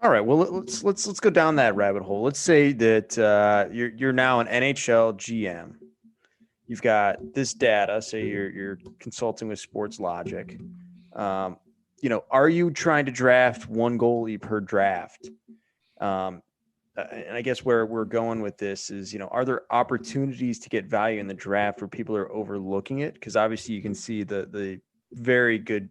All right. Well, let's go down that rabbit hole. Let's say that you're now an NHL GM. You've got this data. Say you're consulting with Sports Logic. Are you trying to draft one goalie per draft? And I guess where we're going with this is, are there opportunities to get value in the draft where people are overlooking it? Because obviously you can see the very good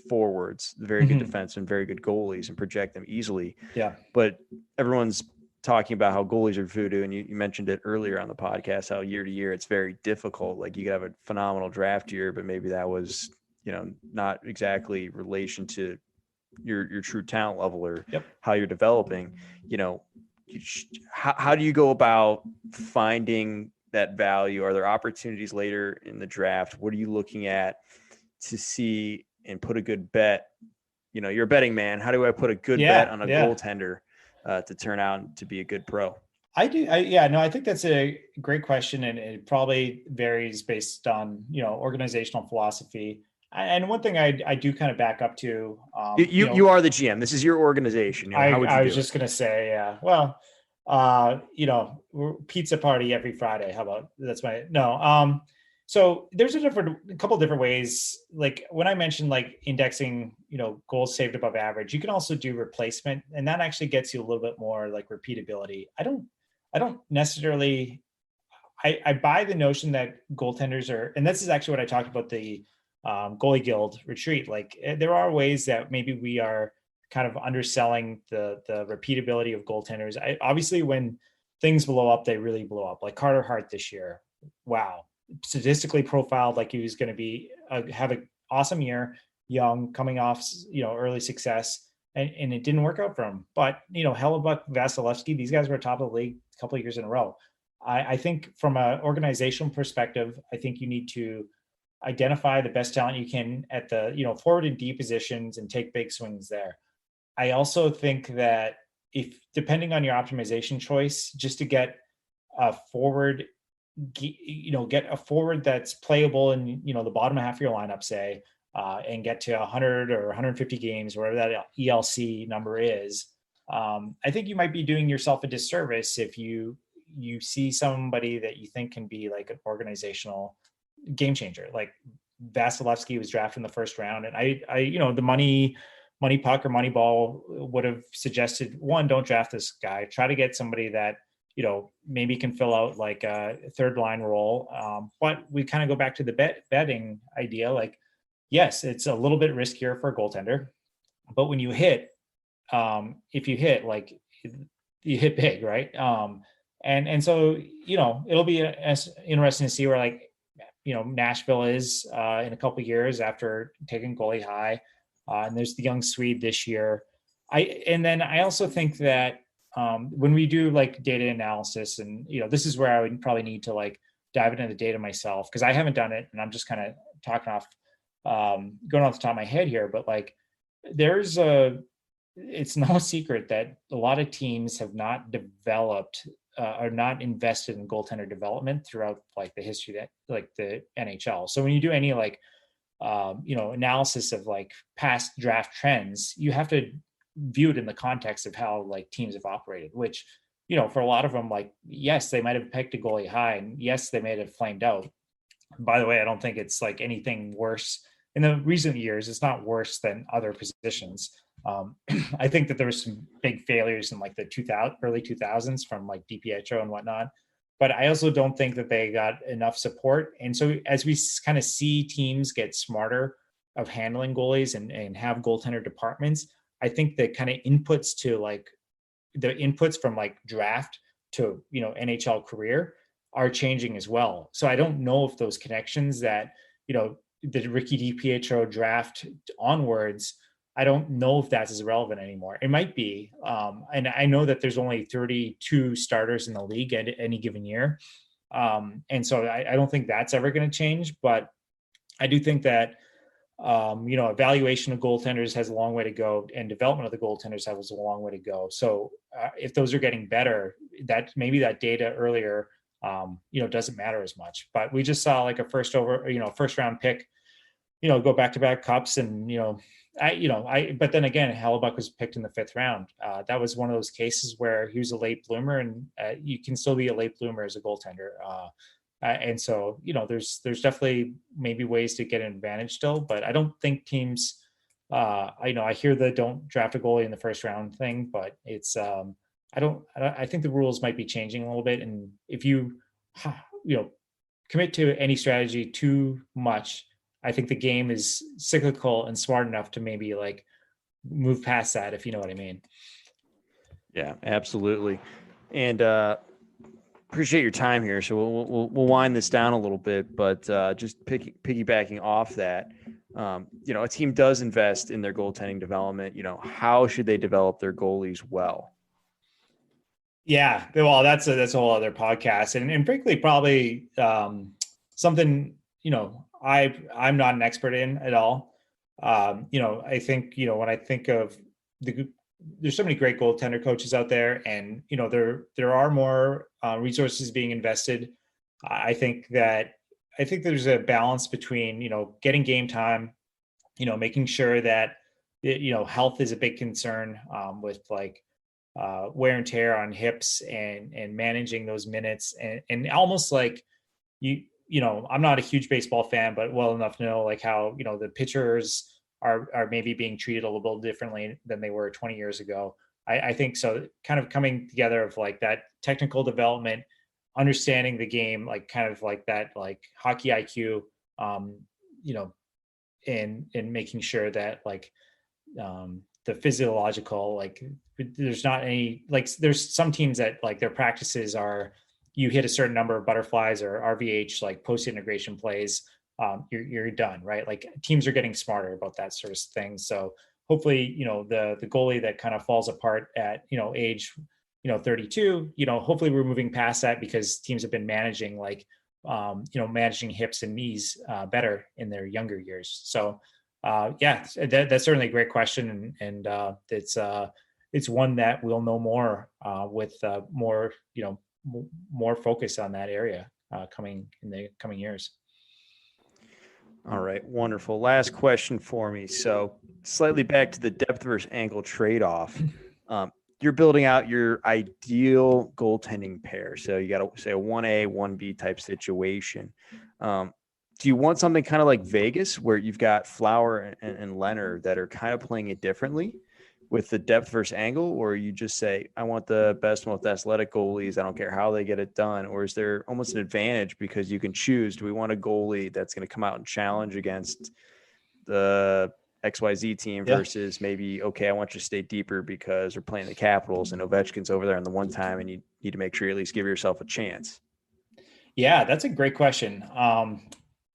forwards, very good defense, and very good goalies and project them easily. Yeah. But everyone's talking about how goalies are voodoo. And you mentioned it earlier on the podcast, how year to year it's very difficult. Like, you could have a phenomenal draft year, but maybe that was, not exactly relation to your true talent level or how you're developing. How do you go about finding that value? Are there opportunities later in the draft? What are you looking at to see and put a good bet? You're a betting man. How do I put a good bet on a goaltender to turn out to be a good pro? I think that's a great question. And it probably varies based on, organizational philosophy. And one thing I do kind of back up to, you are the GM. This is your organization. How would you I was just going to say, pizza party every Friday. How about no. So there's a couple of different ways. Like, when I mentioned like indexing, goals saved above average, you can also do replacement, and that actually gets you a little bit more like repeatability. I don't necessarily, I buy the notion that goaltenders are, and this is actually what I talked about the goalie guild retreat. Like, there are ways that maybe we are kind of underselling the repeatability of goaltenders. Obviously, when things blow up, they really blow up. Like Carter Hart this year, wow, statistically profiled like he was going to be have an awesome year, young, coming off early success, and it didn't work out for him. But Hellebuck, Vasilevsky, these guys were top of the league a couple of years in a row. I think from an organizational perspective, I think you need to identify the best talent you can at the forward and D positions and take big swings there. I also think that if, depending on your optimization choice, just to get a forward, get a forward that's playable in the bottom half of your lineup, say, and get to 100 or 150 games, whatever that ELC number is. I think you might be doing yourself a disservice if you see somebody that you think can be like an organizational game changer. Like Vasilevsky was drafted in the first round, and I the money puck or money ball would have suggested, one, don't draft this guy. Try to get somebody that maybe can fill out like a third line role. But we kind of go back to the betting idea. Like, yes, it's a little bit riskier for a goaltender, but when you hit, if you hit, like, you hit big, right? And so it'll be interesting to see where, like, Nashville is in a couple of years after taking goalie high. And there's the young Swede this year. I also think that when we do like data analysis, and this is where I would probably need to like dive into the data myself, because I haven't done it, and I'm just kind of talking off, going off the top of my head here. But like, it's no secret that a lot of teams have not developed are not invested in goaltender development throughout like the history that like the NHL. So when you do any like analysis of like past draft trends, you have to view it in the context of how like teams have operated, which for a lot of them, like, yes, they might have picked a goalie high, and yes, they may have flamed out. By the way, I don't think it's like anything worse in the recent years. It's not worse than other positions. I think that there was some big failures in like the early 2000s from like DiPietro and whatnot, but I also don't think that they got enough support. And so as we kind of see teams get smarter of handling goalies and have goaltender departments, I think the kind of inputs to like the inputs from like draft to NHL career are changing as well. So I don't know if those connections that the Ricky DiPietro draft onwards, I don't know if that's as relevant anymore. It might be, and I know that there's only 32 starters in the league at any given year, and so I don't think that's ever going to change. But I do think that evaluation of goaltenders has a long way to go, and development of the goaltenders has a long way to go. So if those are getting better, that maybe that data earlier, doesn't matter as much. But we just saw like a first round pick, go back to back cups, and but then again, Hellebuck was picked in the 5th round. That was one of those cases where he was a late bloomer, and you can still be a late bloomer as a goaltender. And so, there's definitely maybe ways to get an advantage still, but I don't think teams, I hear the don't draft a goalie in the 1st round thing, but it's, I think the rules might be changing a little bit. And if you, commit to any strategy too much, I think the game is cyclical and smart enough to maybe like move past that, if you know what I mean. Yeah, absolutely. And, appreciate your time here. So we'll wind this down a little bit, but just piggybacking off that, a team does invest in their goaltending development. How should they develop their goalies well? Yeah, well, that's a whole other podcast, and frankly, probably something I'm not an expert in at all. I think when I think of there's so many great goaltender coaches out there, and there are more resources being invested. I think there's a balance between getting game time, making sure that health is a big concern with like wear and tear on hips, and managing those minutes, and almost like I'm not a huge baseball fan, but well enough to know like how the pitchers are maybe being treated a little bit differently than they were 20 years ago. I think so. Kind of coming together of like that technical development, understanding the game, like kind of like that, like hockey IQ, and making sure that like the physiological, like there's not any, like there's some teams that like their practices are you hit a certain number of butterflies or RVH, like post integration plays, you're done, right? Like teams are getting smarter about that sort of thing. So hopefully, the goalie that kind of falls apart at, age, 32, hopefully we're moving past that, because teams have been managing like, managing hips and knees better in their younger years. So that's certainly a great question. And it's one that we'll know more with more, more focus on that area coming in the coming years. All right, wonderful. Last question for me. So slightly back to the depth versus angle trade-off. You're building out your ideal goaltending pair. So you got to say a 1A, 1B type situation. Do you want something kind of like Vegas, where you've got Flower and Leonard that are kind of playing it differently with the depth versus angle, or you just say, I want the best, most athletic goalies, I don't care how they get it done? Or is there almost an advantage because you can choose, do we want a goalie that's going to come out and challenge against the XYZ team versus maybe, okay, I want you to stay deeper because we're playing the Capitals and Ovechkin's over there on the one time and you need to make sure you at least give yourself a chance? Yeah, that's a great question.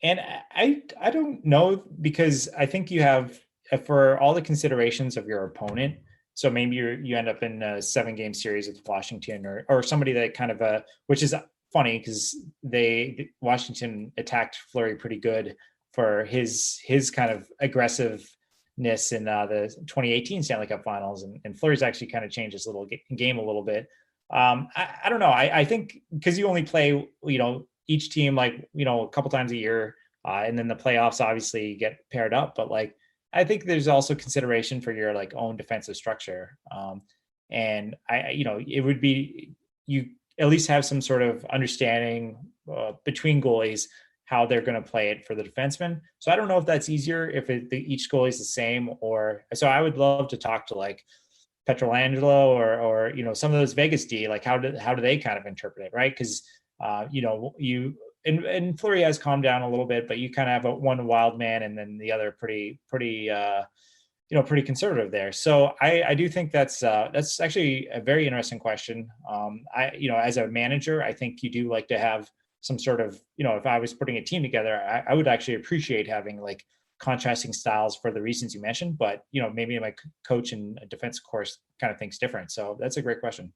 And I don't know, because I think you have, for all the considerations of your opponent. So maybe you end up in a 7-game series with Washington or somebody that kind of which is funny because Washington attacked Fleury pretty good for his kind of aggressiveness in the 2018 Stanley Cup Finals, and Fleury's actually kind of changed his little game a little bit. I don't know. I think because you only play each team like a couple times a year, and then the playoffs obviously get paired up, but like I think there's also consideration for your like own defensive structure. And it would be you at least have some sort of understanding between goalies how they're going to play it for the defenseman. So I don't know if that's easier if each goalie is the same, or so I would love to talk to like Petrolangelo or some of those Vegas D, like how do they kind of interpret it, right? Because you and Fleury has calmed down a little bit, but you kind of have one wild man and then the other pretty pretty conservative there. So I do think that's actually a very interesting question. As a manager, I think you do like to have some sort of, if I was putting a team together, I would actually appreciate having like contrasting styles for the reasons you mentioned, but maybe my coach and defense course kind of thinks different. So that's a great question.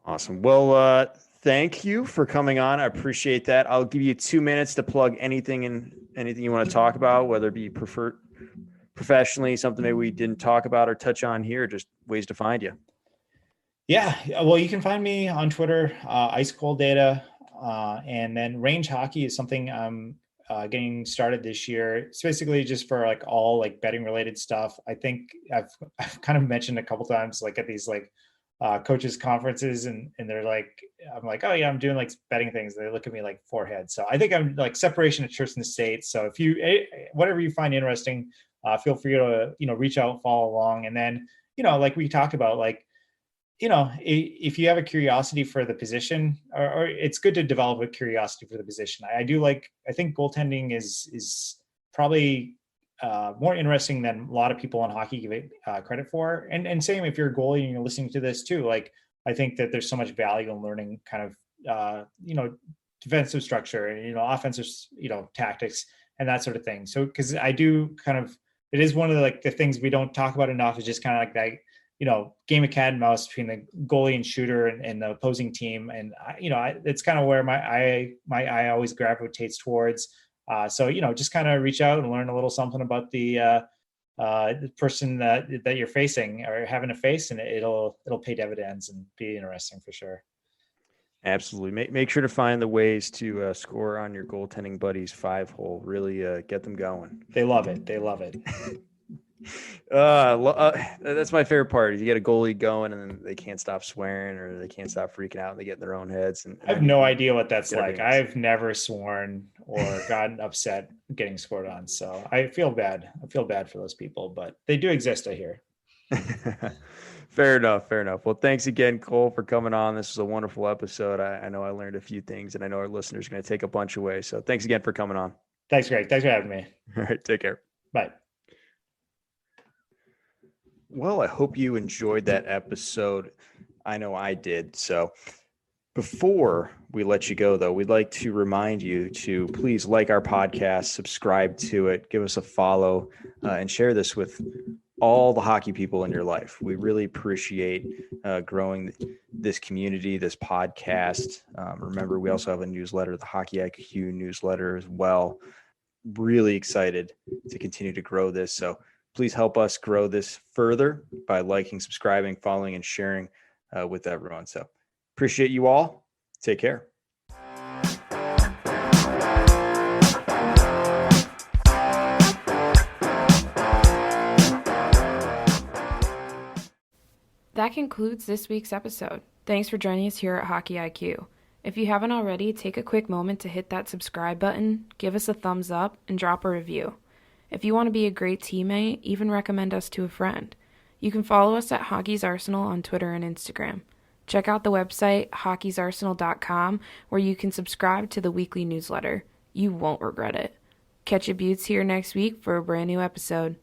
Awesome. Well, thank you for coming on. I appreciate that. I'll give you 2 minutes to plug anything you want to talk about, whether it be professionally, something maybe we didn't talk about or touch on here, just ways to find you. Yeah. Well, you can find me on Twitter, Ice Cold Data. And then Range Hockey is something I'm getting started this year. It's basically just for like all like betting related stuff. I think I've kind of mentioned a couple times, like at these like coaches conferences and they're like, I'm like, oh yeah, I'm doing like betting things. They look at me like forehead. So I think I'm like separation of church and state. So if you, whatever you find interesting, feel free to, reach out, follow along. And then, like we talked about, like, if you have a curiosity for the position, or it's good to develop a curiosity for the position. I think goaltending is probably more interesting than a lot of people in hockey give it credit for. And same if you're a goalie and you're listening to this too, like, I think that there's so much value in learning kind of, defensive structure and, offensive, tactics and that sort of thing. So, cause I do kind of, it is one of the things we don't talk about enough is just kind of like that, game of cat and mouse between the goalie and shooter and the opposing team. And it's kind of where my eye always gravitates towards. So, just kind of reach out and learn a little something about the person that you're facing or having to face, and it'll pay dividends and be interesting for sure. Absolutely. Make sure to find the ways to score on your goaltending buddies 5-hole. Really get them going. They love it. That's my favorite part. Is you get a goalie going and then they can't stop swearing or they can't stop freaking out and they get in their own heads. And I have no idea what that's like. I've never sworn or gotten upset getting scored on. So I feel bad. For those people, but they do exist, I hear. Fair enough. Well, thanks again, Cole, for coming on. This was a wonderful episode. I know I learned a few things and I know our listeners are going to take a bunch away. So thanks again for coming on. Thanks, Greg. Thanks for having me. All right. Take care. Bye. Well, I hope you enjoyed that episode. I know I did. So before we let you go, though, we'd like to remind you to please like our podcast, subscribe to it, give us a follow, and share this with all the hockey people in your life. We really appreciate growing this community, this podcast. Remember, we also have a newsletter, the Hockey IQ newsletter as well. Really excited to continue to grow this. So please help us grow this further by liking, subscribing, following, and sharing with everyone. So appreciate you all. Take care. That concludes this week's episode. Thanks for joining us here at Hockey IQ. If you haven't already, take a quick moment to hit that subscribe button, give us a thumbs up, and drop a review. If you want to be a great teammate, even recommend us to a friend. You can follow us at Hockey's Arsenal on Twitter and Instagram. Check out the website, hockeysarsenal.com, where you can subscribe to the weekly newsletter. You won't regret it. Catch your buttes here next week for a brand new episode.